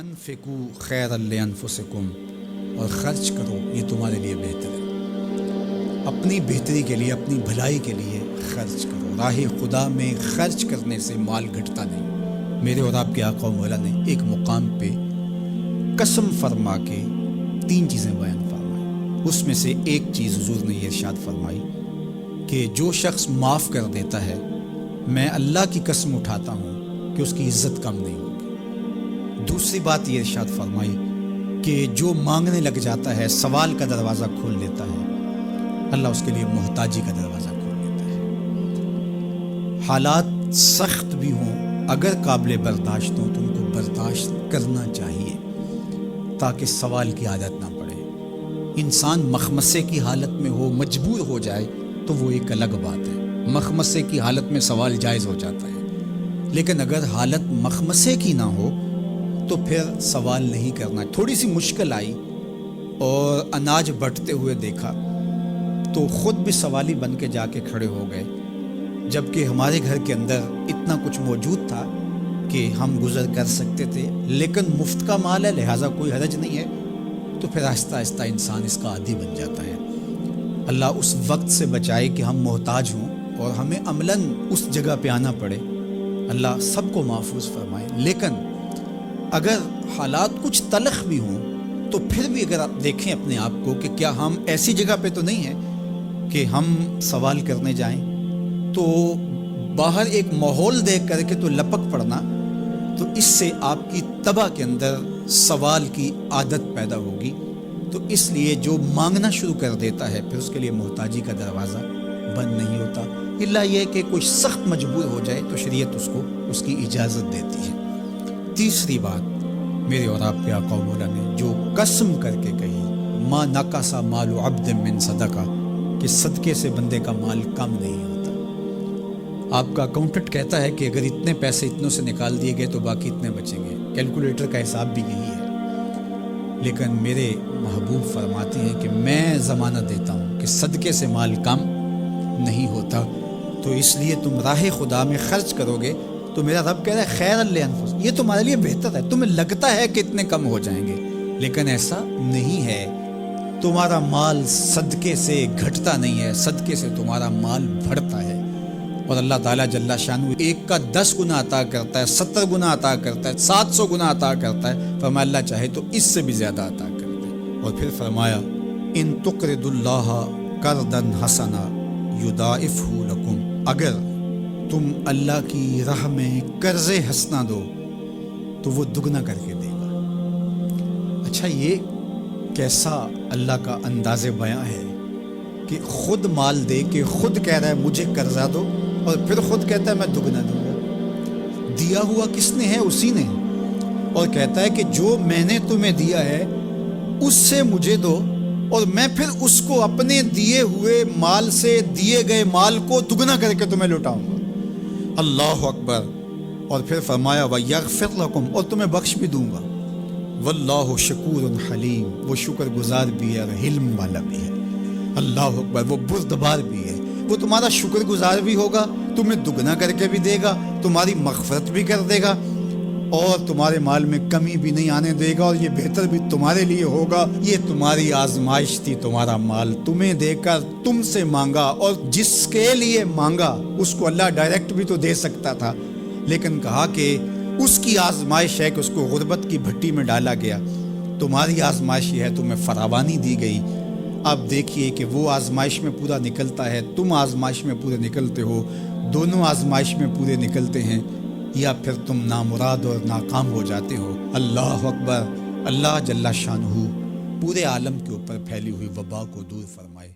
وَأَنفِقُوا خَيْرًا لِأَنفُسِكُمْ، اور خرچ کرو، یہ تمہارے لیے بہتر ہے۔ اپنی بہتری کے لیے، اپنی بھلائی کے لیے خرچ کرو۔ راہ خدا میں خرچ کرنے سے مال گھٹتا نہیں۔ میرے اور آپ کے آقا و مولا نے ایک مقام پہ قسم فرما کے 3 چیزیں بیان فرمائی۔ اس میں سے ایک چیز حضور نے یہ ارشاد فرمائی کہ جو شخص معاف کر دیتا ہے، میں اللہ کی قسم اٹھاتا ہوں کہ اس کی عزت کم نہیں ہوگی۔ دوسری بات یہ ارشاد فرمائی کہ جو مانگنے لگ جاتا ہے، سوال کا دروازہ کھول لیتا ہے، اللہ اس کے لیے محتاجی کا دروازہ کھول لیتا ہے۔ حالات سخت بھی ہوں، اگر قابل برداشت ہوں تو ان کو برداشت کرنا چاہیے تاکہ سوال کی عادت نہ پڑے۔ انسان مخمصے کی حالت میں ہو، مجبور ہو جائے تو وہ ایک الگ بات ہے، مخمصے کی حالت میں سوال جائز ہو جاتا ہے۔ لیکن اگر حالت مخمصے کی نہ ہو تو پھر سوال نہیں کرنا۔ تھوڑی سی مشکل آئی اور اناج بٹتے ہوئے دیکھا تو خود بھی سوالی بن کے جا کے کھڑے ہو گئے، جبکہ ہمارے گھر کے اندر اتنا کچھ موجود تھا کہ ہم گزر کر سکتے تھے، لیکن مفت کا مال ہے لہٰذا کوئی حرج نہیں ہے، تو پھر آہستہ آہستہ انسان اس کا عادی بن جاتا ہے۔ اللہ اس وقت سے بچائے کہ ہم محتاج ہوں اور ہمیں عملاً اس جگہ پہ آنا پڑے۔ اللہ سب کو محفوظ فرمائے۔ لیکن اگر حالات کچھ تلخ بھی ہوں تو پھر بھی اگر آپ دیکھیں اپنے آپ کو کہ کیا ہم ایسی جگہ پہ تو نہیں ہیں کہ ہم سوال کرنے جائیں، تو باہر ایک ماحول دیکھ کر کے تو لپک پڑنا، تو اس سے آپ کی طبع کے اندر سوال کی عادت پیدا ہوگی۔ تو اس لیے جو مانگنا شروع کر دیتا ہے پھر اس کے لیے محتاجی کا دروازہ بند نہیں ہوتا، الا یہ کہ کوئی سخت مجبور ہو جائے تو شریعت اس کو اس کی اجازت دیتی ہے۔ تیسری بات میرے اور آپ کے آقا و مولا نے جو قسم کر کے کہی، ما نقص مال عبد من صدقہ، کہ صدقے سے بندے کا مال کم نہیں ہوتا۔ آپ کا اکاؤنٹنٹ کہتا ہے کہ اگر اتنے پیسے اتنوں سے نکال دیے گئے تو باقی اتنے بچیں گے، کیلکولیٹر کا حساب بھی یہی ہے۔ لیکن میرے محبوب فرماتے ہیں کہ میں ضمانت دیتا ہوں کہ صدقے سے مال کم نہیں ہوتا، تو اس لیے تم راہ خدا میں خرچ کرو گے تو میرا رب کہہ رہا ہے خیر لانفسکم، یہ تمہارے لیے بہتر ہے۔ تمہیں لگتا ہے کہ اتنے کم ہو جائیں گے، لیکن ایسا نہیں ہے۔ تمہارا مال صدقے سے گھٹتا نہیں ہے، صدقے سے تمہارا مال بڑھتا ہے، اور اللہ تعالیٰ جل شانہ ایک کا 10 گنا عطا کرتا ہے، 70 گنا عطا کرتا ہے، 700 گنا عطا کرتا ہے۔ فرمایا اللہ چاہے تو اس سے بھی زیادہ عطا کر دے، اور پھر فرمایا ان تقرضوا اللہ قرضا حسنا یضاعفہ لکم، اگر تم اللہ کی راہ میں قرض حسنہ دو تو وہ دگنا کر کے دے گا۔ اچھا، یہ کیسا اللہ کا انداز بیاں ہے کہ خود مال دے کے خود کہہ رہا ہے مجھے قرضہ دو، اور پھر خود کہتا ہے میں دگنا دوں گا۔ دیا ہوا کس نے ہے؟ اسی نے، اور کہتا ہے کہ جو میں نے تمہیں دیا ہے اس سے مجھے دو، اور میں پھر اس کو اپنے دیے ہوئے مال سے دیے گئے مال کو دگنا کر کے تمہیں لوٹاؤں گا۔ اللہ اکبر۔ اور پھر فرمایا وَيَغْفِرْ لَكُمْ، اور تمہیں بخش بھی دوں گا۔ واللہ شکور حلیم، وہ شکر گزار بھی ہے اور حلم والا بھی ہے۔ اللہ اکبر، وہ بردبار بھی ہے، وہ تمہارا شکر گزار بھی ہوگا، تمہیں دگنا کر کے بھی دے گا، تمہاری مغفرت بھی کر دے گا، اور تمہارے مال میں کمی بھی نہیں آنے دے گا، اور یہ بہتر بھی تمہارے لیے ہوگا۔ یہ تمہاری آزمائش تھی، تمہارا مال تمہیں دے کر تم سے مانگا، اور جس کے لیے مانگا اس کو اللہ ڈائریکٹ بھی تو دے سکتا تھا، لیکن کہا کہ اس کی آزمائش ہے کہ اس کو غربت کی بھٹی میں ڈالا گیا۔ تمہاری آزمائش یہ ہے، تمہیں فراوانی دی گئی۔ اب دیکھیے کہ وہ آزمائش میں پورا نکلتا ہے، تم آزمائش میں پورے نکلتے ہو، دونوں آزمائش میں پورے نکلتے ہیں، یا پھر تم نامراد اور ناکام ہو جاتے ہو۔ اللہ اکبر۔ اللہ جل شانہ پورے عالم کے اوپر پھیلی ہوئی وبا کو دور فرمائے۔